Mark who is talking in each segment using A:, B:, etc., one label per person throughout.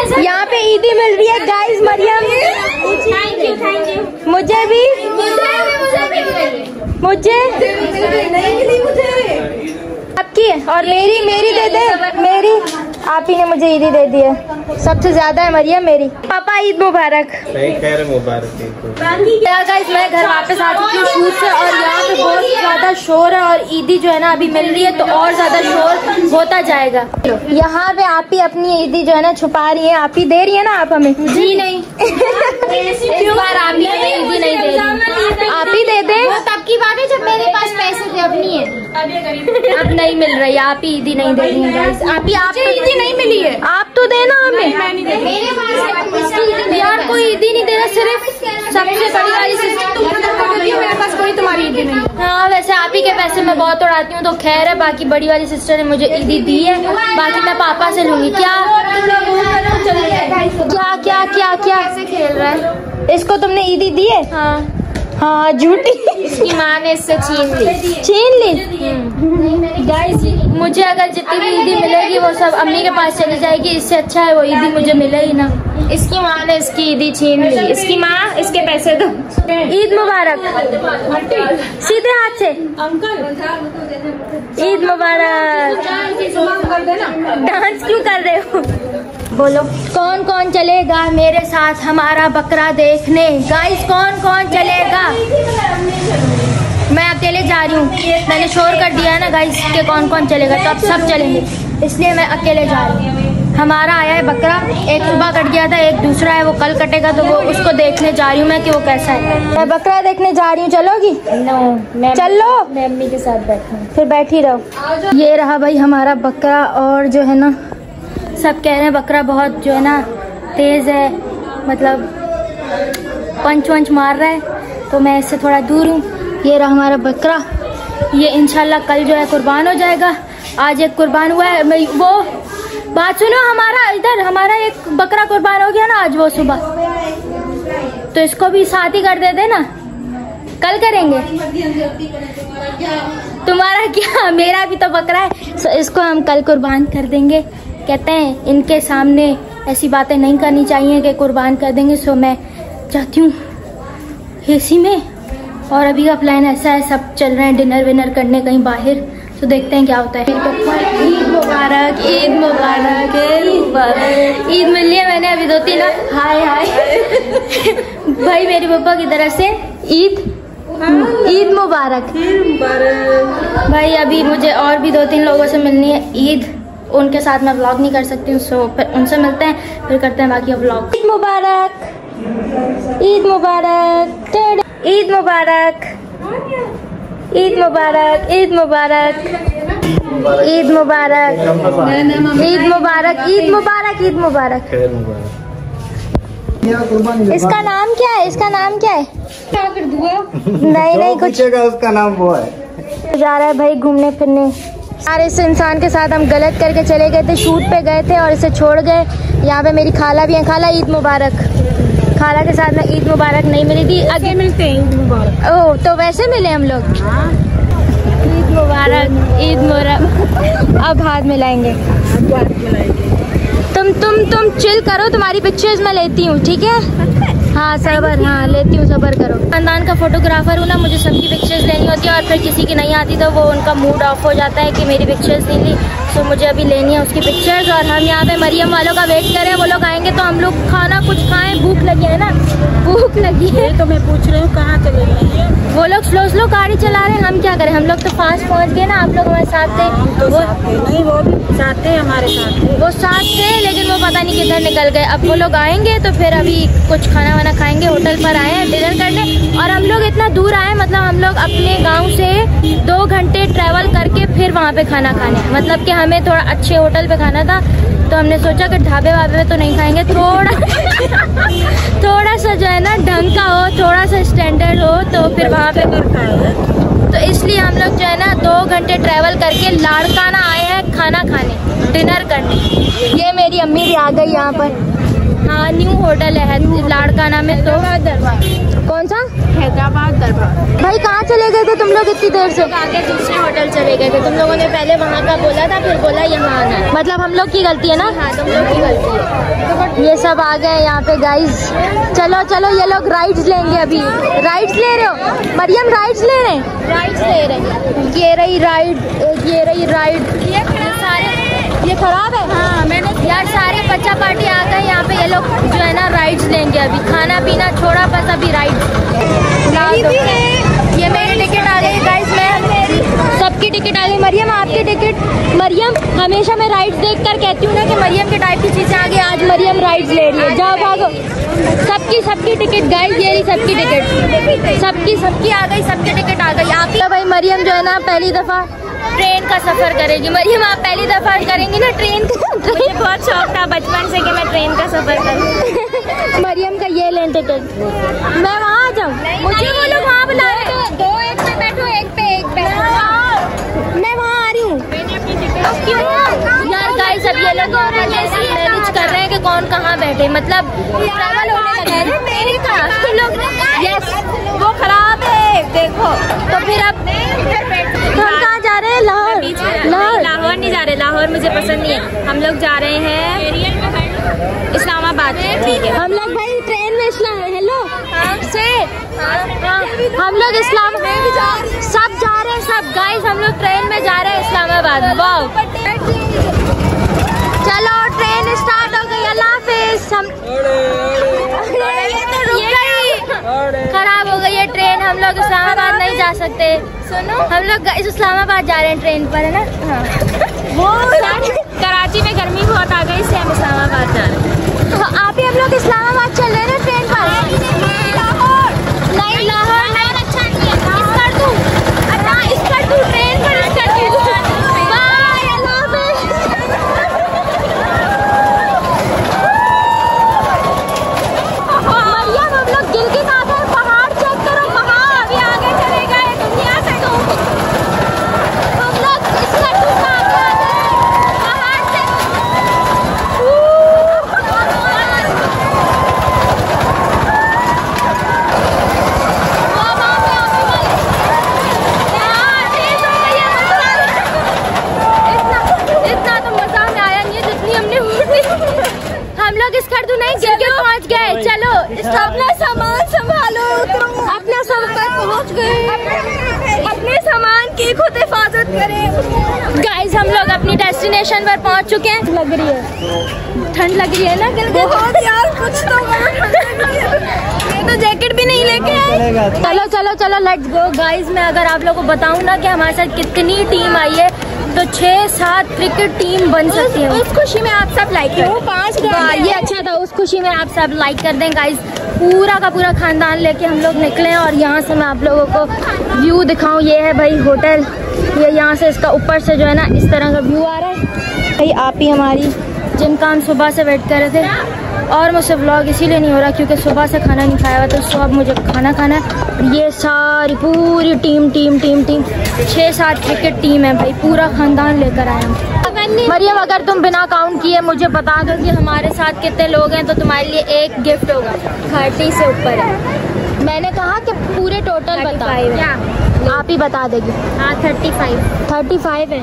A: यहाँ पे ईदी मिल रही है गाइस। मरियम मुझे भी मुझे नहीं मिली, मुझे आपकी और मेरी दे दे। मेरी आप ही ने मुझे ईदी दे दी है, सबसे ज्यादा है मरियम मेरी। पापा ईद मुबारक। मुबारक गाइस, मैं घर वापस आ चुकी हूँ शूट से और यहाँ पे बहुत ज्यादा शोर है और ईदी जो है ना अभी मिल रही है तो और ज्यादा शोर होता जाएगा। यहाँ पे आप ही अपनी ईदी जो है ना छुपा रही है। आप ही दे रही है ना आप हमें? जी नहीं इस बार आप ही हमें ईदी नहीं दे रही, आप ही दे दे। तब की बात है जब मेरे पास पैसे थे, अब नहीं है, अब नहीं मिल रही। आप ही ईदी नहीं दे रही है। आप ही आप ईदी नहीं मिली है, आप तो देना हमें। यार कोई ईदी नहीं दे रहा, सिर्फ सबसे बड़ी वाली सिस्टर मेरे पास कोई तुम्हारी ईदी नहीं। हाँ वैसे आप ही के पैसे मैं बहुत उड़ाती हूँ तो खैर है, बाकी बड़ी वाली सिस्टर ने मुझे ईदी दी है, बाकी मैं पापा से लूंगी। क्या क्या क्या क्या क्या कैसे खेल रहा है? इसको तुमने ईदी दी है? हाँ हाँ झूठी, इसकी माँ ने इससे छीन ली। गाइस मुझे अगर जितनी भी ईदी मिलेगी वो सब अम्मी के पास चली जाएगी, इससे अच्छा है वो ईदी मुझे मिले ही ना। इसकी माँ ने इसकी ईदी छीन ली, इसकी माँ इसके पैसे दो। ईद मुबारक, सीधे हाथ से अंकल, ईद मुबारक। डांस क्यों कर रहे हो? बोलो कौन कौन चलेगा मेरे साथ हमारा बकरा देखने? गाइस कौन कौन चलेगा? मैं अकेले जा रही हूँ, मैंने शोर कर दिया है ना गाइस के कौन कौन चलेगा, तो अब सब चलेंगे, इसलिए मैं अकेले जा रही हूँ। हमारा आया है बकरा, एक सुबह कट गया था, एक दूसरा है वो कल कटेगा, तो वो उसको देखने जा रही हूँ मैं कि वो कैसा है। मैं बकरा देखने जा रही हूँ, चलोगी? नो चलो, मैं अम्मी के साथ बैठी, फिर बैठी रहो। ये रहा भाई हमारा बकरा, और जो है ना सब कह रहे हैं बकरा बहुत जो है ना तेज है, मतलब पंच वंच मार रहा है, तो मैं इससे थोड़ा दूर हूँ। ये रहा हमारा बकरा, ये इंशाल्लाह कल जो है कुर्बान हो जाएगा। आज एक कुर्बान हुआ है, वो बात सुनो, हमारा एक बकरा कुर्बान हो गया ना आज वो सुबह, तो इसको भी साथ ही कर देते ना, कल करेंगे। तुम्हारा क्या, मेरा भी तो बकरा है, इसको हम कल कुर्बान कर देंगे। कहते हैं इनके सामने ऐसी बातें नहीं करनी चाहिए कि कुर्बान कर देंगे। सो मैं चाहती हूँ एसी में, और अभी का प्लान ऐसा है, सब चल रहे हैं डिनर विनर करने कहीं बाहर, तो देखते हैं क्या होता है। ईद मुबारक, ईद मुबारक, ईद मुबारक। ईद मिल लिया मैंने अभी 2-3। हाय हाय भाई मेरे पापा की तरफ से ईद मुबारक भाई। अभी मुझे और भी 2-3 लोगों से मिलनी है ईद, उनके साथ मैं व्लॉग नहीं कर सकती हूँ, सो फिर उनसे मिलते हैं, फिर करते हैं बाकी व्लॉग। ईद मुबारक, ईद मुबारक, ईद मुबारक, ईद मुबारक, ईद मुबारक, ईद मुबारक, ईद मुबारक, ईद मुबारक, ईद मुबारक। इसका नाम क्या है? इसका नाम क्या है? नहीं कुछ
B: उसका नाम वो है।
A: जा रहा है भाई घूमने फिरने। यार इस इंसान के साथ हम गलत करके चले गए थे, शूट पे गए थे और इसे छोड़ गए। यहाँ पे मेरी खाला भी है। खाला ईद मुबारक। खाला के साथ में ईद मुबारक नहीं मिली थी, आगे मिलते हैं ईद मुबारक। ओह तो वैसे मिले हम लोग। ईद मुबारक, ईद मुबारक। अब हाथ मिलाएंगे। तुम चिल करो, तुम्हारी पिक्चर्स मैं लेती हूँ, ठीक है? हाँ सबर, हाँ लेती हूँ, सबर करो। खानदान का फोटोग्राफर हूँ ना, मुझे सबकी पिक्चर्स लेनी होती है और फिर किसी की नहीं आती तो वो उनका मूड ऑफ हो जाता है कि मेरी पिक्चर्स नहीं ली, तो मुझे अभी लेनी है उसकी पिक्चर्स। और हम यहाँ पे मरियम वालों का वेट करें, वो लोग आएंगे तो हम लोग खाना कुछ खाएं, भूख लगी है ना, भूख लगी है। तो मैं पूछ रही हूँ कहाँ चले गए? वो लोग स्लो गाड़ी चला रहे हैं, हम क्या करें? हम लोग तो फास्ट पहुँच गए ना, आप लोग हमारे साथ थे। वो भी साथ थे, हमारे साथ थे, वो साथ थे, लेकिन वो पता नहीं किधर निकल गए। अब वो लोग आएंगे तो फिर अभी कुछ खाना वाना खाएंगे। होटल पर आए हैं डिनर करने, और हम लोग इतना दूर आए, मतलब हम लोग अपने गांव से 2 घंटे ट्रैवल करके फिर वहाँ पे खाना खाने, मतलब कि हमें थोड़ा अच्छे होटल पे खाना था, तो हमने सोचा कि ढाबे वाबे में तो नहीं खाएंगे, थोड़ा सा जो है ना ढंग का हो, थोड़ा सा स्टैंडर्ड हो, तो फिर वहाँ पे तो इसलिए हम लोग जो है ना 2 घंटे ट्रैवल करके लाड़काना आए हैं खाना खाने, डिनर करने। ये मेरी अम्मी भी आ गई यहाँ पर। हाँ न्यू होटल है लाड़का नाम है। तो कौन सा? हैदराबाद दरबार। भाई कहाँ चले गए थे तुम लोग इतनी देर से? आगे दूसरे होटल चले गए थे। तुम लोगों ने पहले वहाँ का बोला था, फिर बोला यहाँ आना है। मतलब हम लोग की गलती है ना? हाँ तुम लोग की गलती है। ये सब आ गए यहाँ पे गाइस। चलो चलो ये लोग राइड्स लेंगे अभी। राइड्स ले रहे हो मरियम? राइड्स ले रहे हैं? राइड्स ले रहे हैं। ये रही राइड, ये रही राइड। ये खराब है। हाँ मैंने यार सारे बच्चा पार्टी आ गए यहाँ पे। ये लोग जो है ना राइड्स लेंगे अभी। खाना पीना छोड़ा, बस अभी राइड्स। ये मेरी टिकट आ गई गाइस। मैं सबकी टिकट आ गई। मरियम आपकी टिकट? मरियम हमेशा मैं राइड्स देखकर कहती हूँ ना कि मरियम के टाइप की चीजें आ गई। आज मरियम राइड्स ले रही है। जाओ भागो। सबकी टिकट गाइस। ये रही सबकी टिकट। सबकी आ गई। सबकी टिकट आ गई। आप भाई मरियम जो है ना पहली दफा ट्रेन का सफर करेगी। मरियम आप पहली दफा करेंगी ना ट्रेन का? मुझे बहुत शौक था बचपन से कि मैं ट्रेन का सफर करूं। मरियम का ये लें टिकट। मैं वहाँ आ जाऊँ? मुझे वो लोग वहाँ बुला रहे हैं। दो एक पे बैठो, एक पे मैं वहाँ आ रही हूँ। यार गाइस अब ये लोग मैनेज कर रहे हैं कि कौन कहाँ बैठे। मतलब ट्रैवल होने लगा है मेरे का। यस वो खराब है देखो। तो फिर अब हम कहाँ जा रहे हैं? लाहौर नहीं जा रहे। लाहौर मुझे पसंद नहीं है। हम लोग जा रहे हैं इस्लामाबाद। ठीक है हम लोग भाई ट्रेन में हेलो से हम लोग इस्लाम सब जा रहे हैं। सब गाइस हम लोग ट्रेन में जा रहे हैं इस्लामाबाद। वाओ चलो ट्रेन स्टार्ट हो गई। अल्लाह हाफिज़। हम खराब हो गई है ट्रेन। हम लोग इस्लामाबाद नहीं जा सकते। सुनो हम लोग इस्लामाबाद जा रहे हैं ट्रेन पर है ना? हाँ। वो कराची में गर्मी बहुत आ गई इससे हम इस्लामाबाद जा रहे हैं। तो आप ही हम लोग इस्लामाबाद चल रहे हैं ट्रेन पर? नहीं लाहौर अच्छा नहीं है। इसका ट्रेन पर अपना सामान संभालो। अपना सामान पहुंच गए। अपने सामान की खुद हिफाजत करें। गाइस हम लोग अपनी डेस्टिनेशन पर पहुंच चुके हैं। लग रही है ठंड लग रही है ना? बहुत यार कुछ तो मैं तो जैकेट भी नहीं लेके आए। चलो चलो चलो लेट्स गो गाइस। मैं अगर आप लोगों को बताऊं ना कि हमारे साथ कितनी टीम आई है तो 6-7 क्रिकेट टीम बन सकती है। उस खुशी में आप सब लाइक करें। 5 ये अच्छा था। उस खुशी में आप सब लाइक कर दें गाइस। पूरा का पूरा खानदान लेके हम लोग निकले और यहाँ से मैं आप लोगों को व्यू दिखाऊं। ये है भाई होटल। ये यहाँ से इसका ऊपर से जो है ना इस तरह का व्यू आ रहा है। भाई आप ही हमारी जिनका हम सुबह से वेट कर रहे थे और मुझसे व्लॉग इसीलिए नहीं हो रहा क्योंकि सुबह से खाना नहीं खाया हुआ। तो सुबह मुझे खाना खाना है। ये सारी पूरी टीम 6-7 क्रिकेट टीम है भाई। पूरा खानदान लेकर आए हम। मरियम अगर तुम बिना काउंट किए मुझे बता दो कि हमारे साथ कितने लोग हैं तो तुम्हारे लिए एक गिफ्ट होगा। 30 से ऊपर है। मैंने कहा कि पूरे टोटल बताओ। आप ही बता देगी। हाँ 35 है।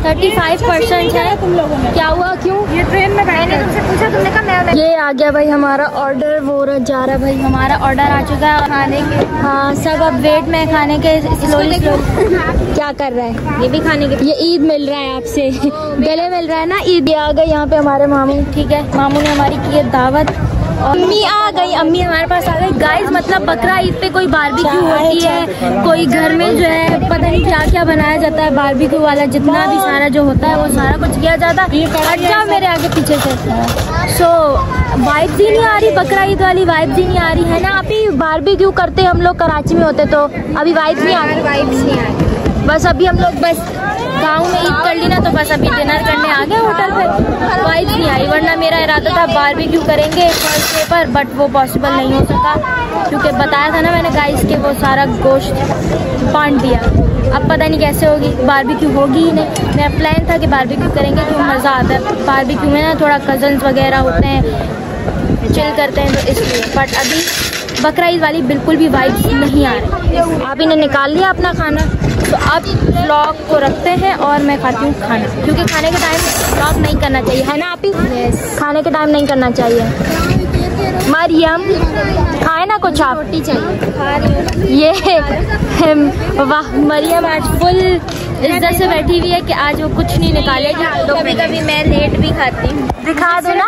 A: 35% है। तुम लोगों में क्या हुआ? क्यों? ये ट्रेन में मैंने तुमसे पूछा, तुमने कहा मैं। ये आ गया भाई हमारा ऑर्डर। वो जा रहा भाई हमारा ऑर्डर आ चुका है खाने के। हाँ सब अब वेट में खाने के। स्लोली क्या कर रहा है? ये भी खाने के। ये ईद मिल रहा है आपसे। गले मिल रहा है ना ईद। आ गए यहाँ पे हमारे मामू। ठीक है मामू ने हमारी की है दावत। अम्मी आ गई। अम्मी हमारे पास आ गई गाइस। मतलब बकरा ईद पे कोई बारबेक्यू होती है। कोई घर में जो है पता नहीं क्या क्या बनाया जाता है। बारबेक्यू वाला जितना भी सारा जो होता है वो सारा कुछ किया जाता है। अच्छा मेरे आगे पीछे से सो वाइब्स ही नहीं आ रही। बकरा ईद वाली वाइब्स ही नहीं आ रही है ना। अभी बारबेक्यू करते हम लोग कराची में होते तो अभी वाइब्स नहीं आ रही। बस अभी हम लोग बस गाँव में ईद कर ली ना तो बस अभी डिनर करने आ गए होटल पे। वाइब्स नहीं आई। वरना मेरा इरादा था बारबेक्यू करेंगे थर्सडे पर बट वो पॉसिबल नहीं हो सका क्योंकि बताया था ना मैंने गाइस के वो सारा गोश्त बांट दिया। अब पता नहीं कैसे होगी। बारबेक्यू होगी ही नहीं। मेरा प्लान था कि बारबेक्यू करेंगे क्यों मज़ा आता है बारबेक्यू में ना। थोड़ा कजन्स वगैरह होते हैं चिल करते हैं तो इसलिए। बट अभी बकरा ईद वाली बिल्कुल भी वाइब्स नहीं आ रही। आप इन्हें निकाल लिया अपना खाना, तो आप व्लॉग को रखते हैं और मैं खाती हूँ खाना, क्योंकि खाने के टाइम व्लॉग नहीं करना चाहिए, है ना आप ही? खाने के टाइम नहीं करना चाहिए। मरियम खाए ना कुछ, आप रोटी चाहिए। ये वाह, मरियम आज फुल इज्जत से बैठी हुई है कि आज वो कुछ नहीं निकालेगी।
C: कभी कभी मैं लेट भी खाती हूँ।
A: दिखा दो ना।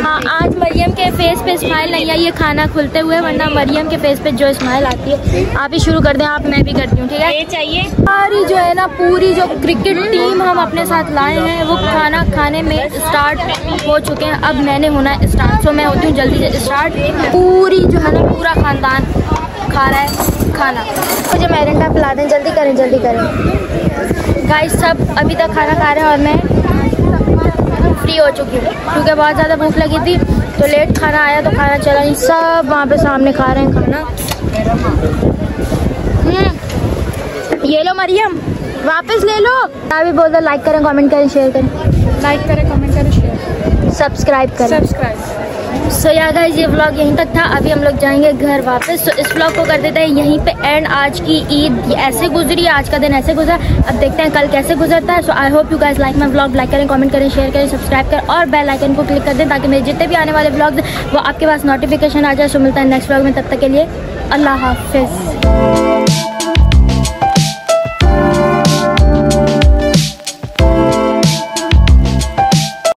A: हाँ, आज मरियम के फेस पे स्माइल नहीं आई है खाना खुलते हुए, वरना मरियम के फेस पे जो स्माइल आती है। आप ही शुरू कर दें, आप, मैं भी करती हूँ, ठीक है?
C: ये चाहिए।
A: हमारी जो है ना पूरी जो क्रिकेट टीम हम अपने साथ लाए हैं वो खाना खाने में स्टार्ट हो चुके हैं। अब मैंने होना है स्टार्ट, तो मैं होती हूँ जल्दी से स्टार्ट। पूरी जो है ना पूरा खानदान खा रहा है खाना। मुझे मैरिंडा पिला दें, जल्दी करें जल्दी करें। गाइस सब अभी तक खाना खा रहे हैं और मैं फ्री हो चुकी हूँ, क्योंकि बहुत ज़्यादा भूख लगी थी तो लेट खाना आया तो खाना चला नहीं। सब वहाँ पे सामने खा रहे हैं खाना। ये लो मरियम, वापस ले लो। आप भी बोल दो, लाइक करें, कमेंट करें, शेयर करें।
C: लाइक करें, कमेंट करें, शेयर,
A: सब्सक्राइब करें। सो या गाइस ये व्लॉग यहीं तक था। अभी हम लोग जाएंगे घर वापस। तो इस व्लॉग को कर देते हैं यहीं पे एंड। आज की ईद ऐसे गुजरी, आज का दिन ऐसे गुजरा, अब देखते हैं कल कैसे गुजरता है। So I hope you guys like my vlog. Like करें, कमेंट करें, शेयर करें, सब्सक्राइब करें और बेल आइकन को क्लिक कर दें ताकि मेरे जितने भी आने वाले व्लॉग्स वो आपके पास नोटिफिकेशन आ जाए। सो मिलता है नेक्स्ट व्लॉग में, तब तक के लिए अल्लाह हाफिज़।